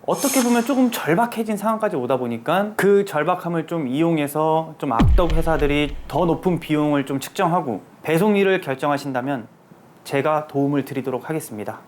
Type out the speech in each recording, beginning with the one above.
어떻게 보면 조금 절박해진 상황까지 오다 보니까 그 절박함을 좀 이용해서 좀 악덕 회사들이 더 높은 비용을 좀 측정하고 배송일을 결정하신다면 제가 도움을 드리도록 하겠습니다.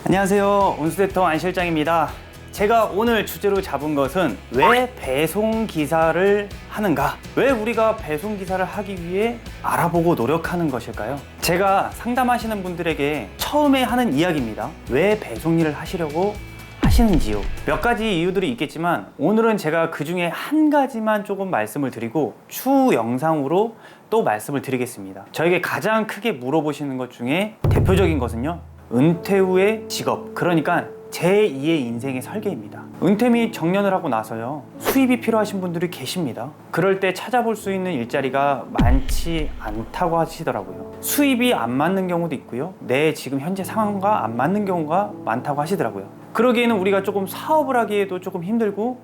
안녕하세요, 운수대통 안 실장입니다. 제가 오늘 주제로 잡은 것은 왜 배송기사를 하는가? 왜 우리가 배송기사를 하기 위해 알아보고 노력하는 것일까요? 제가 상담하시는 분들에게 처음에 하는 이야기입니다. 왜 배송일을 하시려고 하시는지요? 몇 가지 이유들이 있겠지만 오늘은 제가 그 중에 한 가지만 조금 말씀을 드리고 추후 영상으로 또 말씀을 드리겠습니다. 저에게 가장 크게 물어보시는 것 중에 대표적인 것은요, 은퇴 후의 직업, 그러니까 제2의 인생의 설계입니다. 은퇴 및 정년을 하고 나서요, 수입이 필요하신 분들이 계십니다. 그럴 때 찾아볼 수 있는 일자리가 많지 않다고 하시더라고요. 수입이 안 맞는 경우도 있고요, 내 지금 현재 상황과 안 맞는 경우가 많다고 하시더라고요. 그러기에는 우리가 조금 사업을 하기에도 조금 힘들고,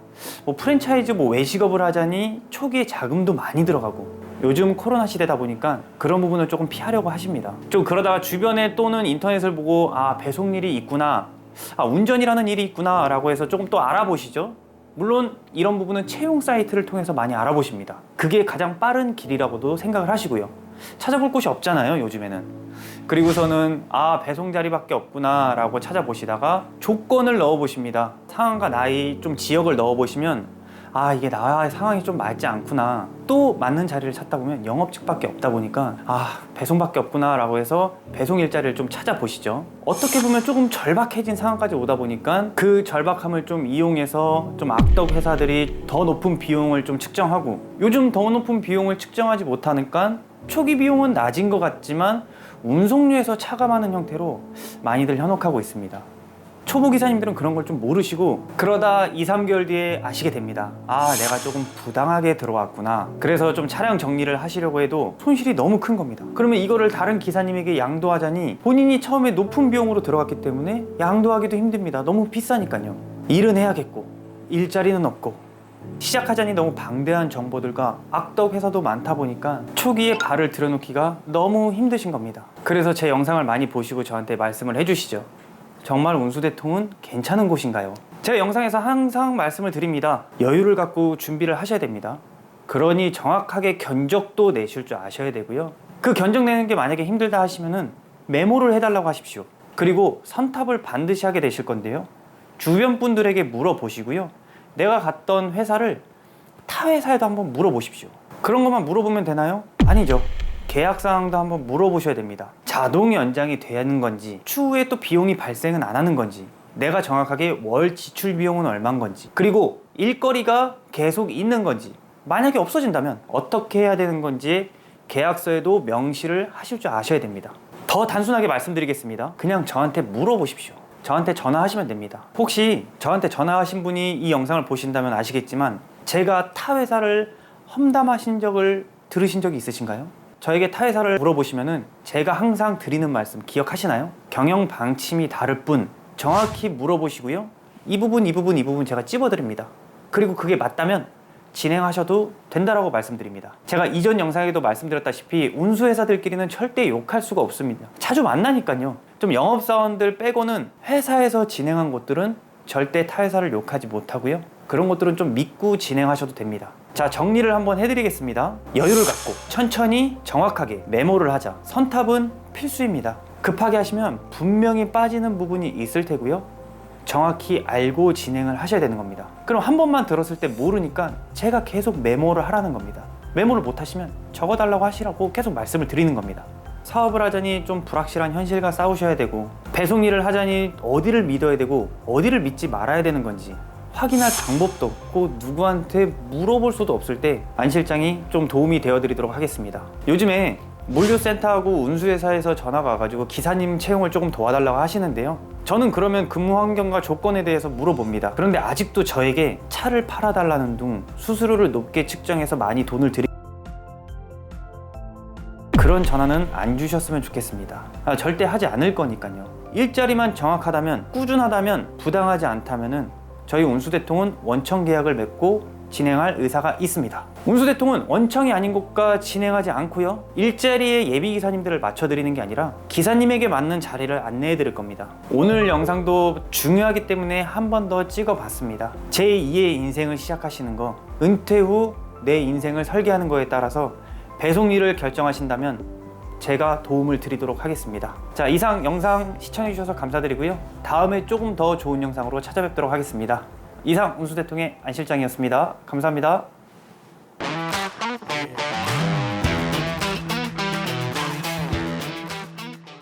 프랜차이즈 외식업을 하자니 초기에 자금도 많이 들어가고, 요즘 코로나 시대다 보니까 그런 부분을 조금 피하려고 하십니다. 좀 그러다가 주변에 또는 인터넷을 보고 배송일이 있구나, 운전이라는 일이 있구나 라고 해서 조금 또 알아보시죠. 물론 이런 부분은 채용 사이트를 통해서 많이 알아보십니다. 그게 가장 빠른 길이라고도 생각을 하시고요. 찾아볼 곳이 없잖아요, 요즘에는. 그리고서는 배송 자리밖에 없구나 라고 찾아보시다가 조건을 넣어보십니다. 상황과 나이, 좀 지역을 넣어보시면 이게 나와의 상황이 좀 맞지 않구나, 또 맞는 자리를 찾다 보면 영업직밖에 없다 보니까 배송밖에 없구나 라고 해서 배송 일자리를 좀 찾아보시죠. 어떻게 보면 조금 절박해진 상황까지 오다 보니까 그 절박함을 좀 이용해서 좀 악덕 회사들이 더 높은 비용을 좀 측정하고, 요즘 더 높은 비용을 측정하지 못하니까 초기 비용은 낮은 것 같지만 운송료에서 차감하는 형태로 많이들 현혹하고 있습니다. 초보 기사님들은 그런 걸 좀 모르시고 그러다 2-3개월 뒤에 아시게 됩니다. 내가 조금 부당하게 들어왔구나. 그래서 좀 차량 정리를 하시려고 해도 손실이 너무 큰 겁니다. 그러면 이거를 다른 기사님에게 양도하자니 본인이 처음에 높은 비용으로 들어갔기 때문에 양도하기도 힘듭니다. 너무 비싸니까요. 일은 해야겠고 일자리는 없고 시작하자니 너무 방대한 정보들과 악덕 회사도 많다 보니까 초기에 발을 들여놓기가 너무 힘드신 겁니다. 그래서 제 영상을 많이 보시고 저한테 말씀을 해주시죠. 정말 운수대통은 괜찮은 곳인가요? 제가 영상에서 항상 말씀을 드립니다. 여유를 갖고 준비를 하셔야 됩니다. 그러니 정확하게 견적도 내실 줄 아셔야 되고요. 그 견적 내는 게 만약에 힘들다 하시면은 메모를 해달라고 하십시오. 그리고 선탑을 반드시 하게 되실 건데요, 주변 분들에게 물어보시고요, 내가 갔던 회사를 타 회사에도 한번 물어보십시오. 그런 것만 물어보면 되나요? 아니죠. 계약 사항도 한번 물어보셔야 됩니다. 자동 연장이 되는 건지, 추후에 또 비용이 발생은 안 하는 건지, 내가 정확하게 월 지출 비용은 얼마인 건지, 그리고 일거리가 계속 있는 건지, 만약에 없어진다면 어떻게 해야 되는 건지 계약서에도 명시를 하실 줄 아셔야 됩니다. 더 단순하게 말씀드리겠습니다. 그냥 저한테 물어보십시오. 저한테 전화하시면 됩니다. 혹시 저한테 전화하신 분이 이 영상을 보신다면 아시겠지만 제가 타 회사를 험담하신 적을 들으신 적이 있으신가요? 저에게 타 회사를 물어보시면은 제가 항상 드리는 말씀 기억하시나요? 경영 방침이 다를 뿐 정확히 물어보시고요, 이 부분 제가 찝어드립니다. 그리고 그게 맞다면 진행하셔도 된다라고 말씀드립니다. 제가 이전 영상에도 말씀드렸다시피 운수회사들끼리는 절대 욕할 수가 없습니다. 자주 만나니까요. 좀 영업사원들 빼고는 회사에서 진행한 곳들은 절대 타 회사를 욕하지 못하고요, 그런 것들은 좀 믿고 진행하셔도 됩니다. 자, 정리를 한번 해드리겠습니다. 여유를 갖고 천천히 정확하게 메모를 하자. 선탑은 필수입니다. 급하게 하시면 분명히 빠지는 부분이 있을 테고요, 정확히 알고 진행을 하셔야 되는 겁니다. 그럼 한 번만 들었을 때 모르니까 제가 계속 메모를 하라는 겁니다. 메모를 못 하시면 적어달라고 하시라고 계속 말씀을 드리는 겁니다. 사업을 하자니 좀 불확실한 현실과 싸우셔야 되고, 배송 일을 하자니 어디를 믿어야 되고 어디를 믿지 말아야 되는 건지 확인할 방법도 없고 누구한테 물어볼 수도 없을 때 안 실장이 좀 도움이 되어드리도록 하겠습니다. 요즘에 물류센터하고 운수회사에서 전화가 와가지고 기사님 채용을 조금 도와달라고 하시는데요, 저는 그러면 근무 환경과 조건에 대해서 물어봅니다. 그런데 아직도 저에게 차를 팔아달라는 둥, 수수료를 높게 측정해서 많이 돈을 그런 전화는 안 주셨으면 좋겠습니다. 절대 하지 않을 거니까요. 일자리만 정확하다면, 꾸준하다면, 부당하지 않다면은 저희 운수대통은 원청 계약을 맺고 진행할 의사가 있습니다. 운수대통은 원청이 아닌 곳과 진행하지 않고요. 일자리에 예비기사님들을 맞춰드리는 게 아니라 기사님에게 맞는 자리를 안내해 드릴 겁니다. 오늘 영상도 중요하기 때문에 한 번 더 찍어봤습니다. 제2의 인생을 시작하시는 거, 은퇴 후 내 인생을 설계하는 거에 따라서 배송 일을 결정하신다면 제가 도움을 드리도록 하겠습니다. 자, 이상 영상 시청해 주셔서 감사드리고요. 다음에 조금 더 좋은 영상으로 찾아뵙도록 하겠습니다. 이상 운수대통의 안 실장이었습니다. 감사합니다.